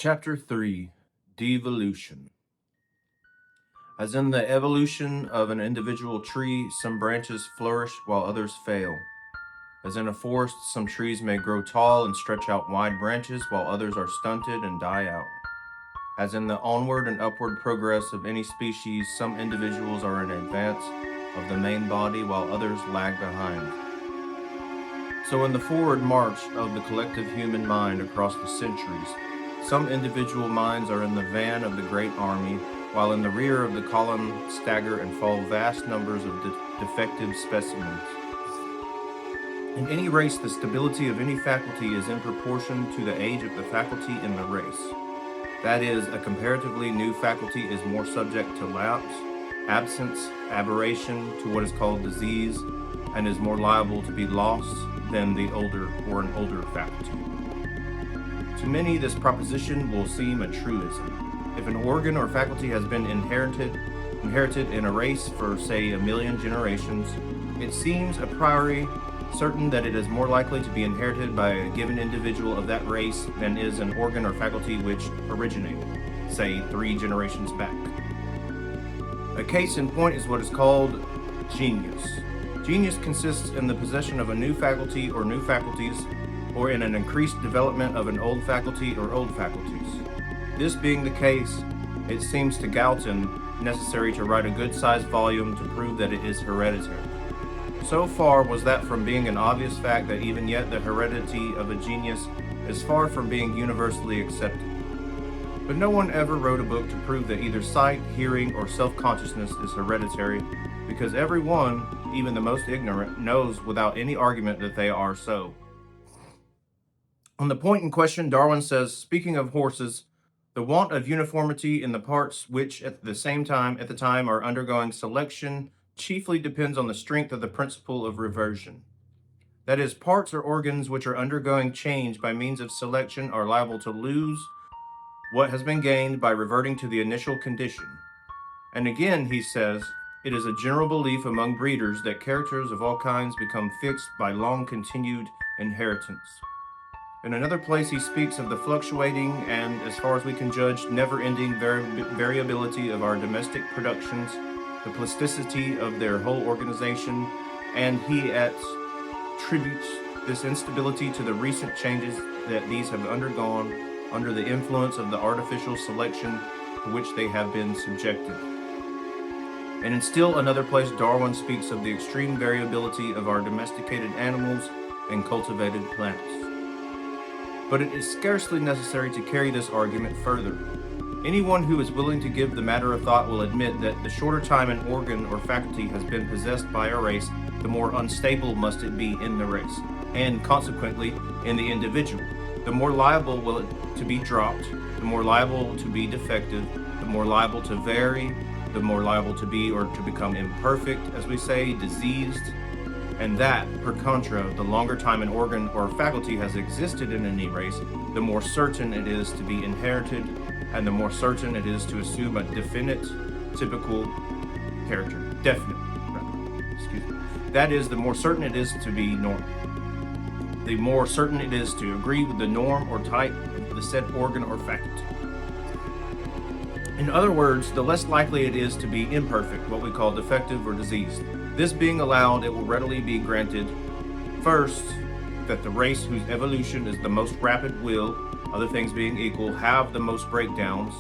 Chapter 3, Devolution. As in the evolution of an individual tree, some branches flourish while others fail. As in a forest, some trees may grow tall and stretch out wide branches while others are stunted and die out. As in the onward and upward progress of any species, some individuals are in advance of the main body while others lag behind. So in the forward march of the collective human mind across the centuries, some individual minds are in the van of the great army, while in the rear of the column stagger and fall vast numbers of defective specimens. In any race, the stability of any faculty is in proportion to the age of the faculty in the race. That is, a comparatively new faculty is more subject to lapse, absence, aberration, to what is called disease, and is more liable to be lost than the older or an older faculty. To many, this proposition will seem a truism. If an organ or faculty has been inherited in a race for, say, 1,000,000 generations, it seems a priori certain that it is more likely to be inherited by a given individual of that race than is an organ or faculty which originated, say, 3 generations back. A case in point is what is called genius. Genius consists in the possession of a new faculty or new faculties, or in an increased development of an old faculty or old faculties. This being the case, it seems to Galton necessary to write a good-sized volume to prove that it is hereditary. So far was that from being an obvious fact that even yet the heredity of a genius is far from being universally accepted. But no one ever wrote a book to prove that either sight, hearing, or self-consciousness is hereditary, because every one, even the most ignorant, knows without any argument that they are so. On the point in question, Darwin says, speaking of horses, the want of uniformity in the parts which at the time are undergoing selection chiefly depends on the strength of the principle of reversion. That is, parts or organs which are undergoing change by means of selection are liable to lose what has been gained by reverting to the initial condition. And again, he says, it is a general belief among breeders that characters of all kinds become fixed by long-continued inheritance. In another place, he speaks of the fluctuating and, as far as we can judge, never-ending variability of our domestic productions, the plasticity of their whole organization, and he attributes this instability to the recent changes that these have undergone under the influence of the artificial selection to which they have been subjected. And in still another place, Darwin speaks of the extreme variability of our domesticated animals and cultivated plants. But it is scarcely necessary to carry this argument further. Anyone who is willing to give the matter a thought will admit that the shorter time an organ or faculty has been possessed by a race, the more unstable must it be in the race, and consequently in the individual. The more liable will it to be dropped, the more liable to be defective, the more liable to vary, the more liable to be or to become imperfect, as we say, diseased, and that, per contra, the longer time an organ or faculty has existed in any race, the more certain it is to be inherited, and the more certain it is to assume a typical character. That is, the more certain it is to be normal. The more certain it is to agree with the norm or type of the said organ or faculty. In other words, the less likely it is to be imperfect, what we call defective or diseased. This being allowed, it will readily be granted, first, that the race whose evolution is the most rapid will, other things being equal, have the most breakdowns,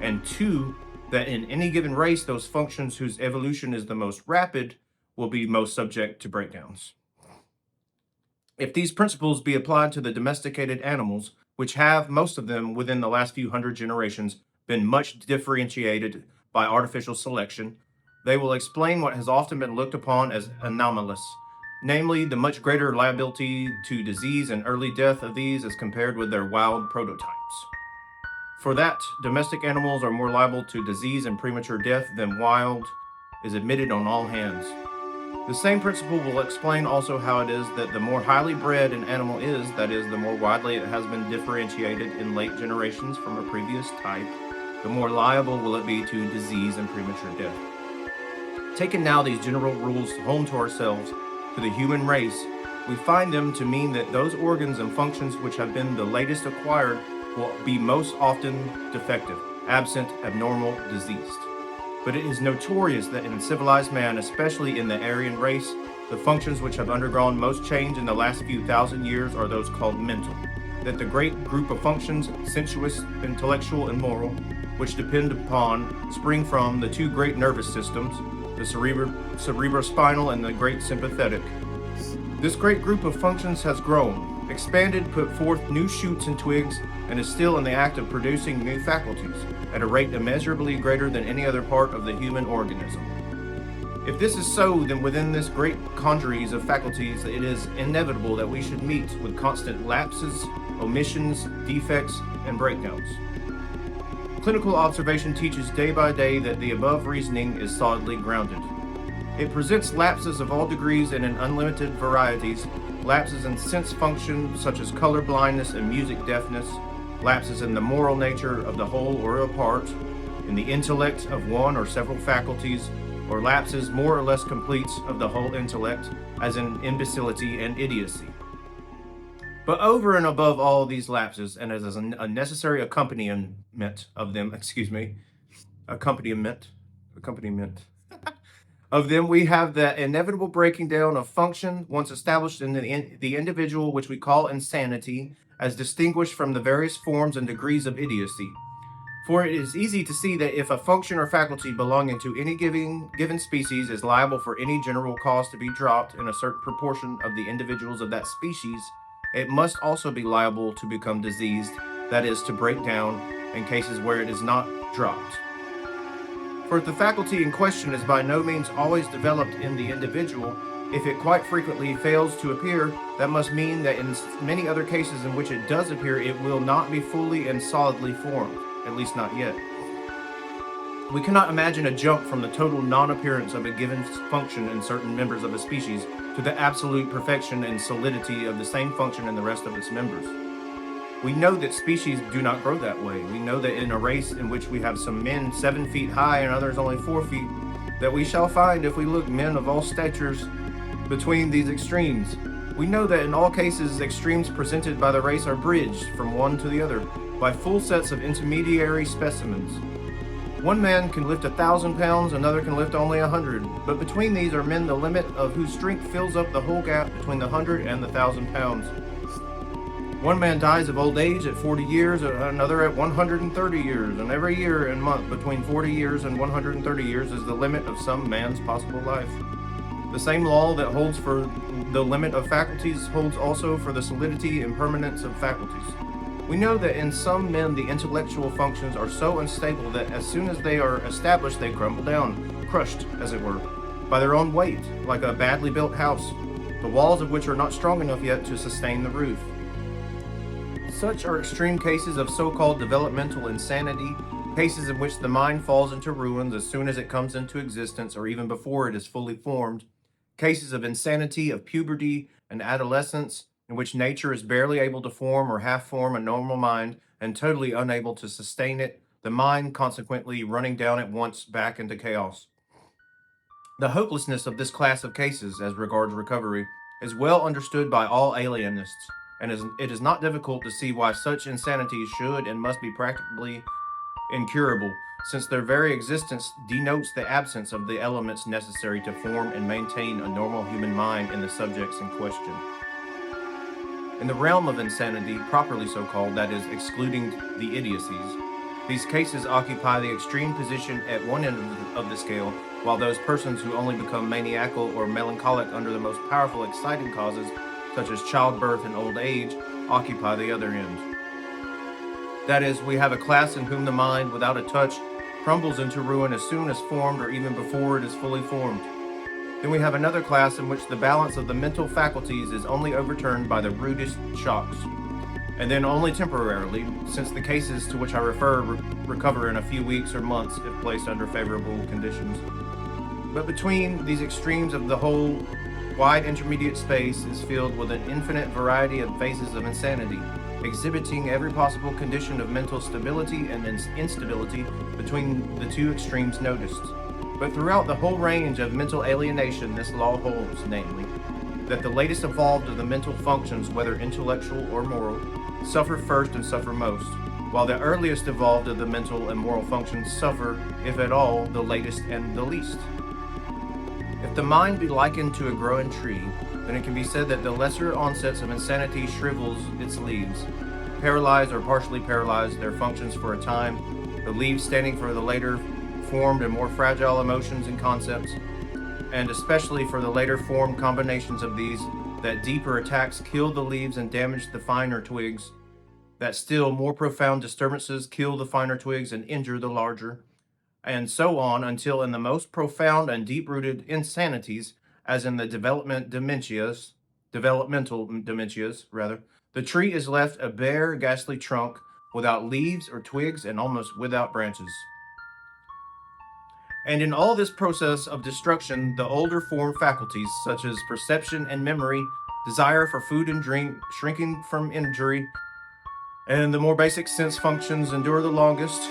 and 2, that in any given race, those functions whose evolution is the most rapid will be most subject to breakdowns. If these principles be applied to the domesticated animals, which have, most of them, within the last few hundred generations, been much differentiated by artificial selection, they will explain what has often been looked upon as anomalous, namely the much greater liability to disease and early death of these as compared with their wild prototypes. For that domestic animals are more liable to disease and premature death than wild is admitted on all hands. The same principle will explain also how it is that the more highly bred an animal is, that is, the more widely it has been differentiated in late generations from a previous type, the more liable will it be to disease and premature death. Taking now these general rules home to ourselves, to the human race, we find them to mean that those organs and functions which have been the latest acquired will be most often defective, absent, abnormal, diseased. But it is notorious that in civilized man, especially in the Aryan race, the functions which have undergone most change in the last few thousand years are those called mental. That the great group of functions, sensuous, intellectual, and moral, which depend upon, spring from the two great nervous systems, the cerebrospinal and the great sympathetic. This great group of functions has grown, expanded, put forth new shoots and twigs, and is still in the act of producing new faculties, at a rate immeasurably greater than any other part of the human organism. If this is so, then within this great congeries of faculties, it is inevitable that we should meet with constant lapses, omissions, defects, and breakdowns. Clinical observation teaches day by day that the above reasoning is solidly grounded. It presents lapses of all degrees and in unlimited varieties, lapses in sense function such as color blindness and music deafness, lapses in the moral nature of the whole or a part, in the intellect of one or several faculties, or lapses more or less complete of the whole intellect, as in imbecility and idiocy. But over and above all these lapses, and as a necessary accompaniment of them, accompaniment of them, we have the inevitable breaking down of function once established in the individual, which we call insanity, as distinguished from the various forms and degrees of idiocy. For it is easy to see that if a function or faculty belonging to any given species is liable for any general cause to be dropped in a certain proportion of the individuals of that species, it must also be liable to become diseased, that is, to break down, in cases where it is not dropped. For if the faculty in question is by no means always developed in the individual, if it quite frequently fails to appear, that must mean that in many other cases in which it does appear, it will not be fully and solidly formed, at least not yet. We cannot imagine a jump from the total non-appearance of a given function in certain members of a species to the absolute perfection and solidity of the same function in the rest of its members. We know that species do not grow that way. We know that in a race in which we have some men 7 feet high and others only 4 feet, that we shall find, if we look, men of all statures between these extremes. We know that in all cases, extremes presented by the race are bridged from one to the other by full sets of intermediary specimens. One man can lift 1,000 pounds, another can lift only 100, but between these are men the limit of whose strength fills up the whole gap between the 100 and the 1,000 pounds. One man dies of old age at 40 years, another at 130 years, and every year and month between 40 years and 130 years is the limit of some man's possible life. The same law that holds for the limit of faculties holds also for the solidity and permanence of faculties. We know that in some men the intellectual functions are so unstable that as soon as they are established they crumble down, crushed, as it were, by their own weight, like a badly built house, the walls of which are not strong enough yet to sustain the roof. Such are extreme cases of so-called developmental insanity, cases in which the mind falls into ruins as soon as it comes into existence or even before it is fully formed, cases of insanity of puberty and adolescence, in which nature is barely able to form or half form a normal mind and totally unable to sustain it, the mind consequently running down at once back into chaos. The hopelessness of this class of cases as regards recovery is well understood by all alienists, and it is not difficult to see why such insanity should and must be practically incurable, since their very existence denotes the absence of the elements necessary to form and maintain a normal human mind in the subjects in question. In the realm of insanity, properly so called, that is, excluding the idiocies, these cases occupy the extreme position at one end of the scale, while those persons who only become maniacal or melancholic under the most powerful exciting causes, such as childbirth and old age, occupy the other end. That is, we have a class in whom the mind, without a touch, crumbles into ruin as soon as formed or even before it is fully formed. Then we have another class in which the balance of the mental faculties is only overturned by the rudest shocks, and then only temporarily, since the cases to which I refer recover in a few weeks or months if placed under favorable conditions. But between these extremes of the whole wide intermediate space is filled with an infinite variety of phases of insanity, exhibiting every possible condition of mental stability and instability between the two extremes noticed. But throughout the whole range of mental alienation, this law holds, namely, that the latest evolved of the mental functions, whether intellectual or moral, suffer first and suffer most. while the earliest evolved of the mental and moral functions suffer, if at all, the latest and the least. If the mind be likened to a growing tree, then it can be said that the lesser onsets of insanity shrivels its leaves, paralyze or partially paralyze their functions for a time, the leaves standing for the later formed and more fragile emotions and concepts, and especially for the later formed combinations of these, that deeper attacks kill the leaves and damage the finer twigs, that still more profound disturbances kill the finer twigs and injure the larger, and so on until in the most profound and deep-rooted insanities, as in the developmental dementias, the tree is left a bare, ghastly trunk without leaves or twigs and almost without branches. And in all this process of destruction, the older formed faculties, such as perception and memory, desire for food and drink, shrinking from injury, and the more basic sense functions endure the longest,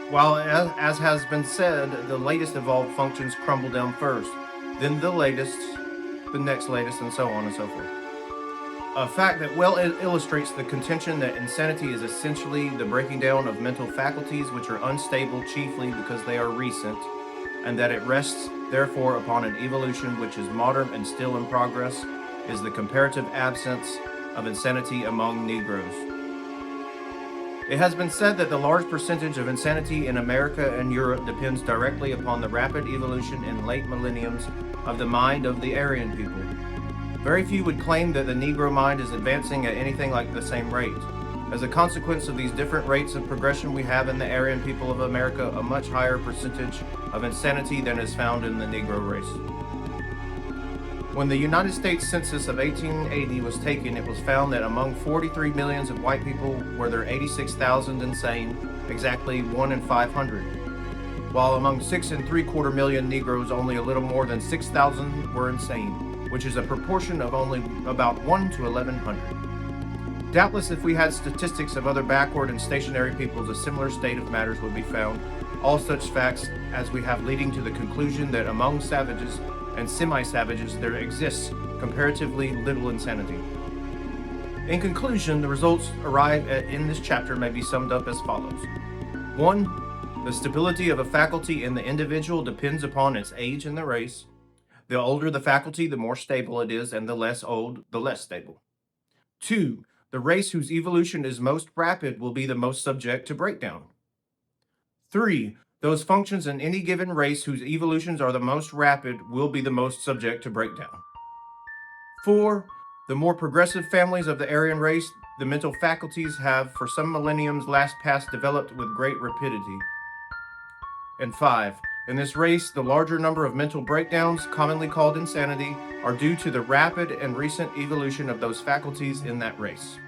while, as has been said, the latest evolved functions crumble down first, then the latest, the next latest, and so on and so forth. A fact that well illustrates the contention that insanity is essentially the breaking down of mental faculties which are unstable chiefly because they are recent, and that it rests therefore upon an evolution which is modern and still in progress, is the comparative absence of insanity among Negroes. It has been said that the large percentage of insanity in America and Europe depends directly upon the rapid evolution in late millenniums of the mind of the Aryan people. Very few would claim that the Negro mind is advancing at anything like the same rate. As a consequence of these different rates of progression, we have in the Aryan people of America a much higher percentage of insanity than is found in the Negro race. When the United States Census of 1880 was taken, it was found that among 43 millions of white people were there 86,000 insane, exactly 1 in 500, while among 6.75 million Negroes, only a little more than 6,000 were insane, which is a proportion of only about 1 to 1,100. Doubtless, if we had statistics of other backward and stationary peoples, a similar state of matters would be found, all such facts as we have leading to the conclusion that among savages and semi-savages there exists comparatively little insanity. In conclusion, the results arrived at in this chapter may be summed up as follows. 1. The stability of a faculty in the individual depends upon its age and the race. The older the faculty, the more stable it is, and the less old, the less stable. 2. The race whose evolution is most rapid will be the most subject to breakdown. 3. Those functions in any given race whose evolutions are the most rapid will be the most subject to breakdown. 4. The more progressive families of the Aryan race, the mental faculties have for some millenniums last past developed with great rapidity. And 5. In this race, the larger number of mental breakdowns, commonly called insanity, are due to the rapid and recent evolution of those faculties in that race.